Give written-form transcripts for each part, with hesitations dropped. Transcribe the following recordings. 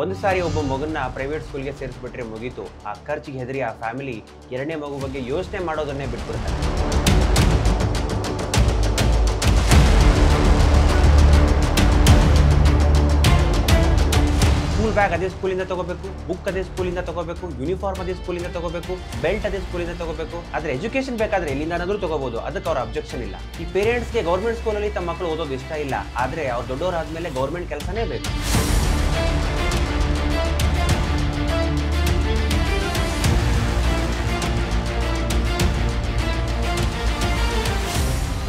ಒಂದು ಸಾರಿ ಒಬ್ಬ ಮಗನ್ನ ಪ್ರೈವೇಟ್ ಸ್ಕೂಲ್ಗೆ ಸೇರಿಸ್ಬಿಟ್ರೆ ಮುಗೀತು. ಆ ಖರ್ಚಿಗೆ ಹೆದರಿ ಆ ಫ್ಯಾಮಿಲಿ ಎರಡನೇ ಮಗು ಬಗ್ಗೆ ಯೋಚನೆ ಮಾಡೋದನ್ನೇ ಬಿಟ್ಬಿಡ್ತಾರೆ. ಸ್ಕೂಲ್ ಬ್ಯಾಗ್ ಅದೇ ಸ್ಕೂಲಿಂದ ತಗೋಬೇಕು, ಬುಕ್ ಅದೇ ಸ್ಕೂಲಿಂದ ತಗೋಬೇಕು, ಯೂನಿಫಾರ್ಮ್ ಅದೇ ಸ್ಕೂಲಿಂದ ತಗೋಬೇಕು, ಬೆಲ್ಟ್ ಅದೇ ಸ್ಕೂಲಿಂದ ತಗೋಬೇಕು. ಆದ್ರೆ ಎಜುಕೇಶನ್ ಬೇಕಾದ್ರೆ ಎಲ್ಲಿಂದಾದ್ರೂ ತಗೋಬಹುದು, ಅದಕ್ಕೆ ಅವ್ರ ಅಬ್ಜೆಕ್ಷನ್ ಇಲ್ಲ. ಈ ಪೇರೆಂಟ್ಸ್ಗೆ ಗೌರ್ಮೆಂಟ್ ಸ್ಕೂಲಲ್ಲಿ ತಮ್ಮ ಮಕ್ಕಳು ಓದೋದು ಇಷ್ಟ ಇಲ್ಲ, ಆದ್ರೆ ಅವ್ರು ದೊಡ್ಡವರಾದ್ಮೇಲೆ ಗೌರ್ಮೆಂಟ್ ಕೆಲಸನೇ ಬೇಕು.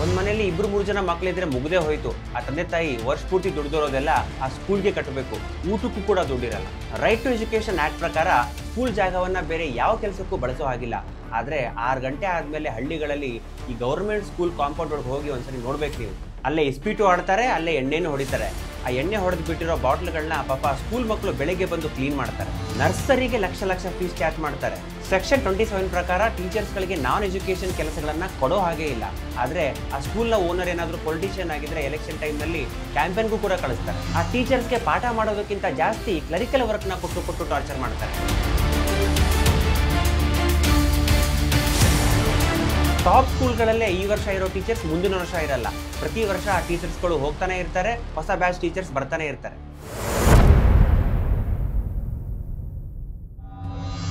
ಒಂದ್ ಮನೆಯಲ್ಲಿ 2-3 ಜನ ಮಕ್ಕಳಿದ್ರೆ ಮುಗ್ದೇ ಹೋಯ್ತು. ಆ ತಂದೆ ತಾಯಿ ವರ್ಷ ಪೂರ್ತಿ ದುಡ್ದಿರೋದೆಲ್ಲ ಆ ಸ್ಕೂಲ್ಗೆ ಕಟ್ಟಬೇಕು, ಊಟಕ್ಕೂ ಕೂಡ ದುಡ್ಡಿರಲ್ಲ. ರೈಟ್ ಟು ಎಜುಕೇಶನ್ ಆಕ್ಟ್ ಪ್ರಕಾರ ಸ್ಕೂಲ್ ಜಾಗವನ್ನ ಬೇರೆ ಯಾವ ಕೆಲಸಕ್ಕೂ ಬಳಸೋ ಹಾಗಿಲ್ಲ. ಆದ್ರೆ 6 ಗಂಟೆ ಆದ್ಮೇಲೆ ಹಳ್ಳಿಗಳಲ್ಲಿ ಈ ಗೌರ್ಮೆಂಟ್ ಸ್ಕೂಲ್ ಕಾಂಪೌಂಡ್ ಒಳಗೆ ಹೋಗಿ ಒಂದ್ಸರಿ ನೋಡ್ಬೇಕು ನೀವು. ಅಲ್ಲೇ ಇಸ್ಪೀಟು ಆಡ್ತಾರೆ, ಅಲ್ಲೇ ಎಣ್ಣೆನೂ ಹೊಡಿತಾರೆ. ಆ ಎಣ್ಣೆ ಹೊಡೆದು ಬಿಟ್ಟಿರೋ ಬಾಟ್ಲ್ಗಳನ್ನ ಪಾಪ ಸ್ಕೂಲ್ ಮಕ್ಕಳು ಬೆಳಗ್ಗೆ ಬಂದು ಕ್ಲೀನ್ ಮಾಡ್ತಾರೆ. ನರ್ಸರಿಗೆ ಲಕ್ಷ ಫೀಸ್ ಚಾರ್ಜ್ ಮಾಡ್ತಾರೆ. ಸೆಕ್ಷನ್ 27 ಪ್ರಕಾರ ಟೀಚರ್ಸ್ಗಳಿಗೆ ನಾನ್ ಎಜುಕೇಶನ್ ಕೆಲಸಗಳನ್ನ ಕೊಡೋ ಹಾಗೆ ಇಲ್ಲ. ಆದ್ರೆ ಆ ಸ್ಕೂಲ್ನ ಓನರ್ ಏನಾದರೂ ಪೊಲಿಟಿಷಿಯನ್ ಆಗಿದ್ರೆ ಎಲೆಕ್ಷನ್ ಟೈಮ್ನಲ್ಲಿ ಕ್ಯಾಂಪೇನ್ಗೂ ಕೂಡ ಕಳಿಸ್ತಾರೆ. ಆ ಟೀಚರ್ಸ್ಗೆ ಪಾಠ ಮಾಡೋದಕ್ಕಿಂತ ಜಾಸ್ತಿ ಕ್ಲರಿಕಲ್ ವರ್ಕ್ನ ಕೊಟ್ಟು ಟಾರ್ಚರ್ ಮಾಡ್ತಾರೆ. ಟಾಪ್ ಸ್ಕೂಲ್ಗಳಲ್ಲೇ ಈ ವರ್ಷ ಇರೋ ಟೀಚರ್ಸ್ ಮುಂದಿನ ವರ್ಷ ಇರಲ್ಲ. ಪ್ರತಿ ವರ್ಷ ಆ ಟೀಚರ್ಸ್ಗಳು ಹೋಗ್ತಾನೆ ಇರ್ತಾರೆ, ಹೊಸ ಬ್ಯಾಚ್ ಟೀಚರ್ಸ್ ಬರ್ತಾನೆ ಇರ್ತಾರೆ.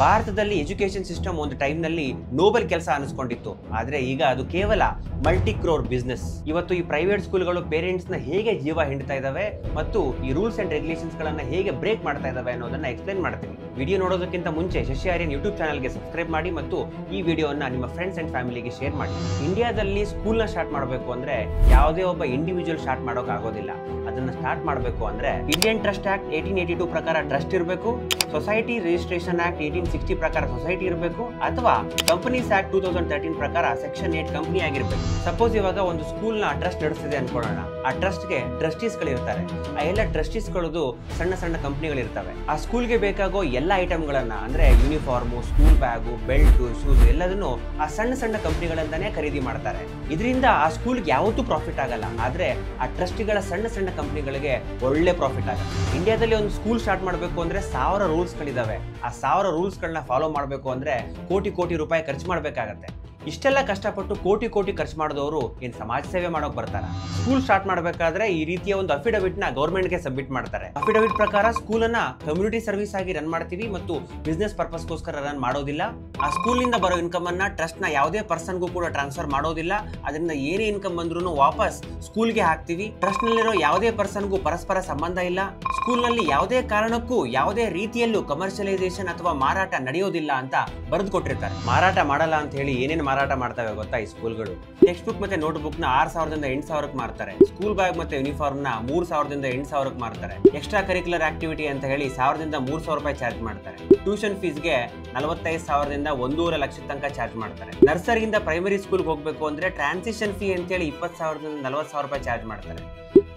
ಭಾರತದಲ್ಲಿ ಎಜುಕೇಶನ್ ಸಿಸ್ಟಮ್ ಒಂದು ಟೈಮ್ನಲ್ಲಿ ನೋಬೆಲ್ ಕೆಲಸ ಅನಿಸ್ಕೊಂಡಿತ್ತು. ಆದ್ರೆ ಈಗ ಅದು ಕೇವಲ ಮಲ್ಟಿ ಕ್ರೋರ್ ಬಿಸ್ನೆಸ್. ಇವತ್ತು ಈ ಪ್ರೈವೇಟ್ ಸ್ಕೂಲ್ಗಳು ಪೇರೆಂಟ್ಸ್ ನ ಹೇಗೆ ಜೀವ ಹಿಂಡ್ತಾ ಇದಾವೆ ಮತ್ತು ಈ ರೂಲ್ಸ್ ಅಂಡ್ ರೆಗ್ಯುಲೇಷನ್ಸ್ ಗಳನ್ನ ಹೇಗೆ ಬ್ರೇಕ್ ಮಾಡ್ತಾ ಇದಾವೆ ಅನ್ನೋದನ್ನ ಎಕ್ಸ್ಪ್ಲೇನ್ ಮಾಡ್ತೀನಿ. ವಿಡಿಯೋ ನೋಡೋದಕ್ಕಿಂತ ಮುಂಚೆ ಶಶಿ ಆರ್ಯನ್ ಯೂಟ್ಯೂಬ್ ಚಾನಲ್ಗೆ ಸಬ್ಸ್ಕ್ರೈಬ್ ಮಾಡಿ ಮತ್ತು ಈ ವಿಡಿಯೋನ ನಿಮ್ಮ ಫ್ರೆಂಡ್ಸ್ ಅಂಡ್ ಫ್ಯಾಮಿಲಿಗೆ ಶೇರ್ ಮಾಡಿ. ಇಂಡಿಯಾದಲ್ಲಿ ಸ್ಕೂಲ್ನ ಸ್ಟಾರ್ಟ್ ಮಾಡಬೇಕು ಅಂದ್ರೆ ಯಾವುದೇ ಒಬ್ಬ ಇಂಡಿವಿಜುವಲ್ ಸ್ಟಾರ್ಟ್ ಮಾಡೋಕೆ ಆಗೋದಿಲ್ಲ. ಅದನ್ನ ಸ್ಟಾರ್ಟ್ ಮಾಡಬೇಕು ಅಂದ್ರೆ ಇಂಡಿಯನ್ ಟ್ರಸ್ಟ್ ಆಕ್ಟ್ 1882 ಪ್ರಕಾರ ಟ್ರಸ್ಟ್ ಇರಬೇಕು, ಸೊಸೈಟಿ ರಿಜಿಸ್ಟ್ರೇಷನ್ ಆಕ್ಟ್ 1860 ಪ್ರಕಾರ ಸೊಸೈಟಿ ಇರಬೇಕು, ಅಥವಾ ಕಂಪನೀಸ್ ಆಕ್ಟ್ 2013 ಪ್ರಕಾರ ಸೆಕ್ಷನ್ 8 ಕಂಪನಿ ಆಗಿರ್ಬೇಕು. ಸಪೋಸ್ ಇವಾಗ ಒಂದು ಸ್ಕೂಲ್ ನ ಟ್ರಸ್ಟ್ ನಡೆಸ್ತಿದೆ ಅನ್ಕೊಳ್ಳೋಣ. ಆ ಟ್ರಸ್ಟ್ಗೆ ಟ್ರಸ್ಟೀಸ್ ಗಳಿರ್ತಾರೆ. ಆ ಎಲ್ಲ ಟ್ರಸ್ಟೀಸ್ ಗಳದು ಸಣ್ಣ ಕಂಪನಿಗಳಿರ್ತವೆ. ಆ ಸ್ಕೂಲ್ಗೆ ಬೇಕಾಗೋ ಎಲ್ಲ ಐಟಮ್ಗಳನ್ನ ಅಂದ್ರೆ uniform, school bag, belt, shoes ಎಲ್ಲದನ್ನು ಆ ಸಣ್ಣ ಕಂಪನಿಗಳಿಂದಾನೇ ಖರೀದಿ ಮಾಡ್ತಾರೆ. ಇದರಿಂದ ಆ ಸ್ಕೂಲ್ಗೆ ಯಾವತ್ತೂ ಪ್ರಾಫಿಟ್ ಆಗಲ್ಲ. ಆದ್ರೆ ಆ ಟ್ರಸ್ಟಿಗಳ ಸಣ್ಣ ಕಂಪನಿಗಳಿಗೆ ಒಳ್ಳೆ ಪ್ರಾಫಿಟ್ ಆಗುತ್ತೆ. ಇಂಡಿಯಾದಲ್ಲಿ ಒಂದು ಸ್ಕೂಲ್ ಸ್ಟಾರ್ಟ್ ಮಾಡಬೇಕು ಅಂದ್ರೆ 1000 ರೂಲ್ಸ್ ಗಳಿದಾವೆ. ಆ 1000 ರೂಲ್ಸ್ ಗಳನ್ನ ಫಾಲೋ ಮಾಡಬೇಕು ಅಂದ್ರೆ ಕೋಟಿ ರೂಪಾಯಿ ಖರ್ಚು ಮಾಡಬೇಕಾಗತ್ತೆ. ಇಷ್ಟೆಲ್ಲ ಕಷ್ಟಪಟ್ಟು ಕೋಟಿ ಖರ್ಚು ಮಾಡಿದವರು ಏನ್ ಸಮಾಜ ಸೇವೆ ಮಾಡೋಕೆ ಬರ್ತಾರ? ಸ್ಕೂಲ್ ಸ್ಟಾರ್ಟ್ ಮಾಡಬೇಕಾದ್ರೆ ಈ ರೀತಿಯ ಒಂದು ಅಫಿಡವಿಟ್ ನ ಗೌರ್ಮೆಂಟ್ ಗೆ ಸಬ್ಮಿಟ್ ಮಾಡ್ತಾರೆ. ಅಫಿಡವಿಟ್ ಪ್ರಕಾರ ಸ್ಕೂಲ್ ಅನ್ನ ಕಮ್ಯುನಿಟಿ ಸರ್ವಿಸ್ ಆಗಿ ರನ್ ಮಾಡ್ತೀವಿ ಮತ್ತು ಬಿಸ್ನೆಸ್ ಪರ್ಪಸ್ ಗೋಸ್ಕರ ರನ್ ಮಾಡೋದಿಲ್ಲ. ಆ ಸ್ಕೂಲ್ ನಿಂದ ಬರೋ ಇನ್ಕಮ್ ಅನ್ನ ಟ್ರಸ್ಟ್ ನ ಯಾವುದೇ ಪರ್ಸನ್ಗೂ ಕೂಡ ಟ್ರಾನ್ಸ್ಫರ್ ಮಾಡೋದಿಲ್ಲ. ಅದರಿಂದ ಏನೇ ಇನ್ಕಮ್ ಬಂದ್ರೂ ವಾಪಸ್ ಸ್ಕೂಲ್ಗೆ ಹಾಕ್ತಿವಿ. ಟ್ರಸ್ಟ್ ನಲ್ಲಿರೋ ಯಾವುದೇ ಪರ್ಸನ್ಗೂ ಪರಸ್ಪರ ಸಂಬಂಧ ಇಲ್ಲ. ಸ್ಕೂಲ್ ನಲ್ಲಿ ಯಾವುದೇ ಕಾರಣಕ್ಕೂ ಯಾವುದೇ ರೀತಿಯಲ್ಲೂ ಕಮರ್ಷಿಯಲೈಸೇಷನ್ ಅಥವಾ ಮಾರಾಟ ನಡೆಯೋದಿಲ್ಲ ಅಂತ ಬರೆದು ಕೊಟ್ಟಿರ್ತಾರೆ. ಮಾರಾಟ ಮಾಡಲ್ಲ ಅಂತ ಹೇಳಿ ಏನೇನು ಮಾರಾಟ ಮಾಡ್ತವೆ ಗೊತ್ತಾ ಈ ಸ್ಕೂಲ್ಗಳು? ಟೆಕ್ಸ್ಟ್ ಬುಕ್ ಮತ್ತೆ ನೋಟ್ ಬುಕ್ ನ 6000ದಿಂದ 8000ಕ್ಕೆ ಮಾರ್ತಾರೆ. ಸ್ಕೂಲ್ ಬ್ಯಾಗ್ ಮತ್ತೆ ಯೂನಿಫಾರ್ಮ್ ನ 3000ದಿಂದ 8000ಕ್ಕೆ ಮಾರ್ತಾರೆ. ಎಕ್ಸ್ಟ್ರಾ ಕರಿಕ್ಯುಲರ್ ಆಕ್ಟಿವಿಟಿ ಅಂತ ಹೇಳಿ 1000ದಿಂದ 3000 ರೂಪಾಯಿ ಚಾರ್ಜ್ ಮಾಡ್ತಾರೆ. ಟ್ಯೂಷನ್ ಫೀಸ್ಗೆ 45,000ದಿಂದ 1.5 ಲಕ್ಷ ತನಕ ಚಾರ್ಜ್ ಮಾಡ್ತಾರೆ. ನರ್ಸರಿಯಿಂದ ಪ್ರೈಮರಿ ಸ್ಕೂಲ್ಗೆ ಹೋಗ್ಬೇಕು ಅಂದ್ರೆ ಟ್ರಾನ್ಸಿಷನ್ ಫೀ ಅಂತ ಹೇಳಿ 20,000ದಿಂದ 40,000 ರೂಪಾಯಿ ಚಾರ್ಜ್ ಮಾಡ್ತಾರೆ.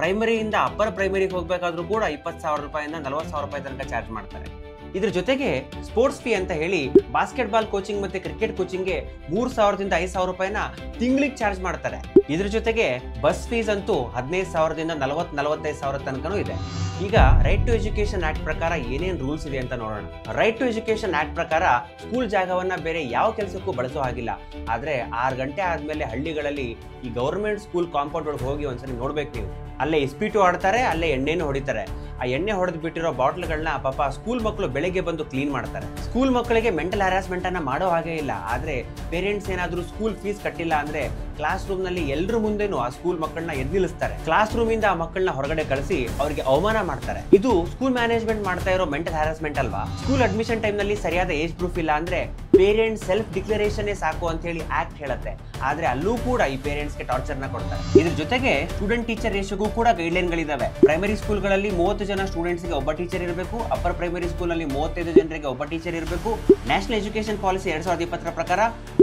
ಪ್ರೈಮರಿಯಿಂದ ಅಪ್ಪರ್ ಪ್ರೈಮರಿಗೆ ಹೋಗ್ಬೇಕಾದ್ರೂ ಕೂಡ 20,000 ರೂಪಾಯಿಂದ 40,000 ರೂಪಾಯಿ ತನಕ ಚಾರ್ಜ್ ಮಾಡ್ತಾರೆ. ಇದ್ರ ಜೊತೆಗೆ ಸ್ಪೋರ್ಟ್ಸ್ ಫೀ ಅಂತ ಹೇಳಿ ಬಾಸ್ಕೆಟ್ ಬಾಲ್ ಕೋಚಿಂಗ್ ಮತ್ತೆ ಕ್ರಿಕೆಟ್ ಕೋಚಿಂಗ್ಗೆ 3,000ದಿಂದ 5,000 ರೂಪಾಯಿನ ತಿಂಗಳಿಗೆ ಚಾರ್ಜ್ ಮಾಡ್ತಾರೆ. ಇದ್ರ ಜೊತೆಗೆ ಬಸ್ ಫೀಸ್ ಅಂತೂ 15,000ದಿಂದ 45,000 ತನಕನೂ ಇದೆ. ಈಗ ರೈಟ್ ಟು ಎಜುಕೇಶನ್ ಆಕ್ಟ್ ಪ್ರಕಾರ ಏನೇನ್ ರೂಲ್ಸ್ ಇದೆ ಅಂತ ನೋಡೋಣ. ರೈಟ್ ಟು ಎಜುಕೇಶನ್ ಆಕ್ಟ್ ಪ್ರಕಾರ ಸ್ಕೂಲ್ ಜಾಗವನ್ನ ಬೇರೆ ಯಾವ ಕೆಲಸಕ್ಕೂ ಬಳಸೋ ಹಾಗಿಲ್ಲ. ಆದ್ರೆ 6 ಗಂಟೆ ಆದ್ಮೇಲೆ ಹಳ್ಳಿಗಳಲ್ಲಿ ಈ ಗೌರ್ಮೆಂಟ್ ಸ್ಕೂಲ್ ಕಾಂಪೌಂಡ್ ಒಳಗೆ ಹೋಗಿ ಒಂದ್ಸರಿ ನೋಡ್ಬೇಕು ನೀವು. ಅಲ್ಲೇ ಇಸ್ಪೀಟು ಆಡ್ತಾರೆ, ಅಲ್ಲೇ ಎಣ್ಣೆನೂ ಹೊಡಿತಾರೆ. ಆ ಎಣ್ಣೆ ಹೊಡೆದು ಬಿಟ್ಟಿರೋ ಬಾಟ್ಲ್ಗಳನ್ನ ಪಾಪ ಸ್ಕೂಲ್ ಮಕ್ಕಳು ಬೆಳಗ್ಗೆ ಬಂದು ಕ್ಲೀನ್ ಮಾಡ್ತಾರೆ. ಸ್ಕೂಲ್ ಮಕ್ಕಳಿಗೆ ಮೆಂಟಲ್ ಹರಾಸ್ಮೆಂಟ್ ಅನ್ನ ಮಾಡೋ ಹಾಗೆ ಇಲ್ಲ. ಆದ್ರೆ ಪೇರೆಂಟ್ಸ್ ಏನಾದ್ರೂ ಸ್ಕೂಲ್ ಫೀಸ್ ಕಟ್ಟಿಲ್ಲ ಅಂದ್ರೆ ಕ್ಲಾಸ್ ರೂಮ್ ನಲ್ಲಿ ಎಲ್ರ ಮುಂದೆನೂ ಆ ಸ್ಕೂಲ್ ಮಕ್ಕಳನ್ನ ಎದ್ದಿಳಿಸ್ತಾರೆ. ಕ್ಲಾಸ್ ರೂಮ್ ಇಂದ ಆ ಮಕ್ಕಳನ್ನ ಹೊರಗಡೆ ಕಳಿಸಿ ಅವರಿಗೆ ಅವಮಾನ ಮಾಡ್ತಾರೆ. ಇದು ಸ್ಕೂಲ್ ಮ್ಯಾನೇಜ್ಮೆಂಟ್ ಮಾಡ್ತಾ ಇರೋ ಮೆಂಟಲ್ ಹರಾಸ್ಮೆಂಟ್ ಅಲ್ವಾ? ಸ್ಕೂಲ್ ಅಡ್ಮಿಷನ್ ಟೈಮ್ ನಲ್ಲಿ ಸರಿಯಾದ ಏಜ್ ಪ್ರೂಫ್ ಇಲ್ಲ ಅಂದ್ರೆ ಪೇರೆಂಟ್ಸ್ ಸೆಲ್ಫ್ ಡಿಕ್ಲರೇಷನ್ ಸಾಕು ಅಂತ ಹೇಳಿ ಆಕ್ಟ್ ಹೇಳುತ್ತೆ. ಆದ್ರೆ ಅಲ್ಲೂ ಕೂಡ ಈ ಪೇರೆಂಟ್ಸ್ ಗೆ ಟಾರ್ಚರ್ ನ ಕೊಡ್ತಾರೆ. ಇದ್ರ ಜೊತೆಗೆ ಸ್ಟೂಡೆಂಟ್ ಟೀಚರ್ ರೇಷಿಯೋಗೂ ಕೂಡ ಗೈಡ್ಲೈನ್ ಗಳಿದಾವೆ. ಪ್ರೈಮರಿ ಸ್ಕೂಲ್ಗಳಲ್ಲಿ 30 ಜನ ಸ್ಟೂಡೆಂಟ್ಸ್ ಗೆ ಒಬ್ಬ ಟೀಚರ್ ಇರಬೇಕು. ಅಪ್ಪರ್ ಪ್ರೈಮರಿ ಸ್ಕೂಲ್ ಅಲ್ಲಿ 35 ಜನರಿಗೆ ಒಬ್ಬ ಟೀಚರ್ ಇರಬೇಕು. ನ್ಯಾಷನಲ್ ಎಜುಕೇಶನ್ ಪಾಲಿಸಿ 2020 ಪ್ರಕಾರ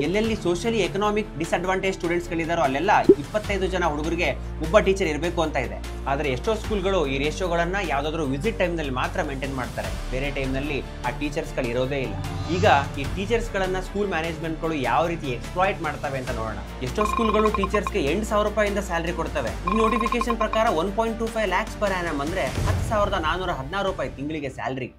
ಎಲ್ಲೆಲ್ಲಿ ಸೋಷಿಯಲಿ ಎಕನಾಮಿಕ್ ಡಿಸ್ಅಡ್ವಾಂಟೇಜ್ ಸ್ಟೂಡೆಂಟ್ಸ್ ಗಳಿದಾರೋ ಅಲ್ಲೆಲ್ಲ 25 ಜನ ಹುಡುಗರಿಗೆ ಒಬ್ಬ ಟೀಚರ್ ಇರಬೇಕು ಅಂತ ಇದೆ. ಆದ್ರೆ ಎಷ್ಟೋ ಸ್ಕೂಲ್ಗಳು ಈ ರೇಷಿಯೋಗಳನ್ನ ಯಾವ್ದಾದ್ರು ವಿಸಿಟ್ ಟೈಮ್ ನಲ್ಲಿ ಮಾತ್ರ ಮೇಂಟೈನ್ ಮಾಡ್ತಾರೆ. ಬೇರೆ ಟೈಮ್ ನಲ್ಲಿ ಆ ಟೀಚರ್ಸ್ ಗಳು ಇರೋದೇ ಇಲ್ಲ. ಈಗ ಈ ಟೀಚರ್ಸ್ ಟೀಚರ್ಸ್ ಗಳನ್ನ ಸ್ಕೂಲ್ ಮ್ಯಾನೇಜ್ಮೆಂಟ್ ಗಳು ಯಾವ ರೀತಿ ಎಕ್ಸ್ಪ್ಲಾಯ್ಟ್ ಮಾಡ್ತವೆ ಅಂತ ನೋಡೋಣ. ಎಷ್ಟೋ ಸ್ಕೂಲ್ಗಳು ಟೀಚರ್ಸ್ಗೆ 8,000 ರೂಪಾಯಿಂದ ಸ್ಯಾಲರಿ ಕೊಡ್ತವೆ. ಈ ನೋಟಿಫಿಕೇಶನ್ ಪ್ರಕಾರ 1.25 lakhs per annum ಅಂದ್ರೆ 10,416 ರೂಪಾಯಿ ತಿಂಗಳಿಗೆ ಸ್ಯಾಲರಿ.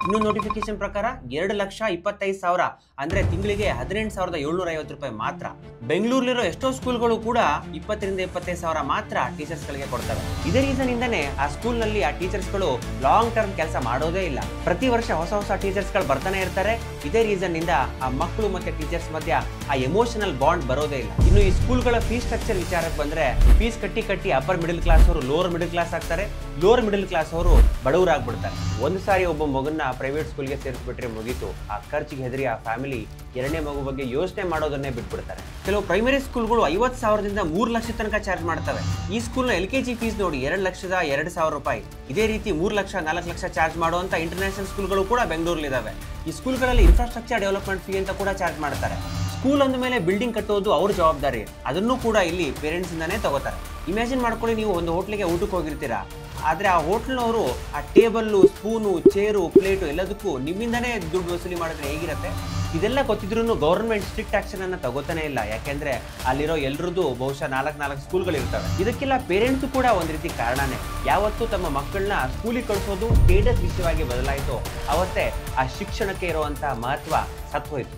ಇನ್ನೊಂದು ನೋಟಿಫಿಕೇಶನ್ ಪ್ರಕಾರ 2,25,000 ಅಂದ್ರೆ ತಿಂಗಳಿಗೆ 18,750 ರೂಪಾಯಿ ಮಾತ್ರ. ಬೆಂಗಳೂರಲ್ಲಿರೋ ಎಷ್ಟೋ ಸ್ಕೂಲ್ಗಳು ಕೂಡ 20,000 ರಿಂದ 25,000 ಮಾತ್ರ ಟೀಚರ್ಸ್ ಗಳಿಗೆ ಕೊಡ್ತವೆ. ಇದೇ ರೀಸನ್ ಇಂದಾನೆ ಆ ಸ್ಕೂಲ್ ನಲ್ಲಿ ಆ ಟೀಚರ್ಸ್ ಗಳು ಲಾಂಗ್ ಟರ್ಮ್ ಕೆಲಸ ಮಾಡೋದೇ ಇಲ್ಲ. ಪ್ರತಿ ವರ್ಷ ಹೊಸ ಟೀಚರ್ಸ್ ಗಳು ಬರ್ತಾನೆ ಇರ್ತಾರೆ. ಇದೇ ರೀಸನ್ ಇಂದ ಆ ಮಕ್ಕಳು ಮತ್ತೆ ಟೀಚರ್ಸ್ ಮಧ್ಯ ಆ ಎಮೋಷನಲ್ ಬಾಂಡ್ ಬರೋದೇ ಇಲ್ಲ. ಇನ್ನು ಈ ಸ್ಕೂಲ್ಗಳ ಫೀಸ್ ಸ್ಟ್ರಕ್ಚರ್ ವಿಚಾರಕ್ಕೆ ಬಂದ್ರೆ, ಫೀಸ್ ಕಟ್ಟಿ ಅಪ್ಪರ್ ಮಿಡಲ್ ಕ್ಲಾಸ್ ಅವರು ಲೋವರ್ ಮಿಡಲ್ ಕ್ಲಾಸ್ ಆಗ್ತಾರೆ, ಲೋವರ್ ಮಿಡಲ್ ಕ್ಲಾಸ್ ಅವರು ಬಡವರಾಗ್ಬಿಡ್ತಾರೆ. ಒಂದು ಸಾರಿ ಒಬ್ಬ ಮಗನ್ನ ಪ್ರೈವೇಟ್ ಸ್ಕೂಲ್ಗೆ ಸೇರಿಸ್ಬಿಟ್ರೆ ಮುಗೀತು. ಆ ಖರ್ಚಿಗೆ ಹೆದರಿ ಆ ಫ್ಯಾಮಿಲಿ ಎರಡನೇ ಮಗು ಬಗ್ಗೆ ಯೋಚನೆ ಮಾಡೋದನ್ನೇ ಬಿಟ್ಬಿಡ್ತಾರೆ. ಕೆಲವು ಪ್ರೈಮರಿ ಸ್ಕೂಲ್ಗಳು 50,000ದಿಂದ 3 ಲಕ್ಷ ತನಕ ಚಾರ್ಜ್ ಮಾಡ್ತವೆ. ಈ ಸ್ಕೂಲ್ನ LKG ಫೀಸ್ ನೋಡಿ 2,02,000 ರೂಪಾಯಿ. ಇದೇ ರೀತಿ 3 ಲಕ್ಷ 4 ಲಕ್ಷ ಚಾರ್ಜ್ ಮಾಡುವಂತ ಇಂಟರ್ನ್ಯಾಷನಲ್ ಸ್ಕೂಲ್ಗಳು ಕೂಡ ಬೆಂಗಳೂರಲ್ಲಿ ಇದಾವೆ. ಈ ಸ್ಕೂಲ್ಗಳಲ್ಲಿ ಇನ್ಫ್ರಾಸ್ಟ್ರಕ್ಚರ್ ಡೆವಲಪ್ಮೆಂಟ್ ಫೀ ಅಂತ ಕೂಡ ಚಾರ್ಜ್ ಮಾಡ್ತಾರೆ. ಸ್ಕೂಲ್ ಅಂದ ಮೇಲೆ ಬಿಲ್ಡಿಂಗ್ ಕಟ್ಟೋದು ಅವ್ರ ಜವಾಬ್ದಾರಿ, ಅದನ್ನು ಕೂಡ ಇಲ್ಲಿ ಪೇರೆಂಟ್ಸ್ ಇಂದಾನೇ ತಗೋತಾರೆ. ಇಮ್ಯಾಜಿನ್ ಮಾಡ್ಕೊಳ್ಳಿ, ನೀವು ಒಂದು ಹೋಟ್ಲಿಗೆ ಊಟಕ್ಕೆ ಹೋಗಿರ್ತೀರಾ, ಆದ್ರೆ ಆ ಹೋಟ್ಲ್ನವರು ಆ ಟೇಬಲ್ಲು, ಸ್ಪೂನು, ಚೇರು, ಪ್ಲೇಟು ಎಲ್ಲದಕ್ಕೂ ನಿಮ್ಮಿಂದಾನೇ ದುಡ್ಡು ವಸೂಲಿ ಮಾಡಿದ್ರೆ ಹೇಗಿರುತ್ತೆ? ಇದೆಲ್ಲ ಗೊತ್ತಿದ್ರು ಗೌರ್ಮೆಂಟ್ ಸ್ಟ್ರಿಕ್ಟ್ ಆಕ್ಷನ್ ಅನ್ನ ತಗೋತಾನೆ ಇಲ್ಲ. ಯಾಕೆಂದ್ರೆ ಅಲ್ಲಿರೋ ಎಲ್ರದ್ದು ಬಹುಶಃ 4 ಸ್ಕೂಲ್ಗಳು ಇರ್ತವೆ. ಇದಕ್ಕೆಲ್ಲ ಪೇರೆಂಟ್ಸ್ ಕೂಡ ಒಂದ್ ರೀತಿ ಕಾರಣನೇ. ಯಾವತ್ತು ತಮ್ಮ ಮಕ್ಕಳನ್ನ ಸ್ಕೂಲಿಗೆ ಕಳಿಸೋದು ಸ್ಟೇಟಸ್ ವಿಷಯವಾಗಿ ಬದಲಾಯಿತು, ಅವತ್ತೇ ಆ ಶಿಕ್ಷಣಕ್ಕೆ ಇರುವಂತಹ ಮಹತ್ವ ಸತ್ತು ಹೋಯ್ತು.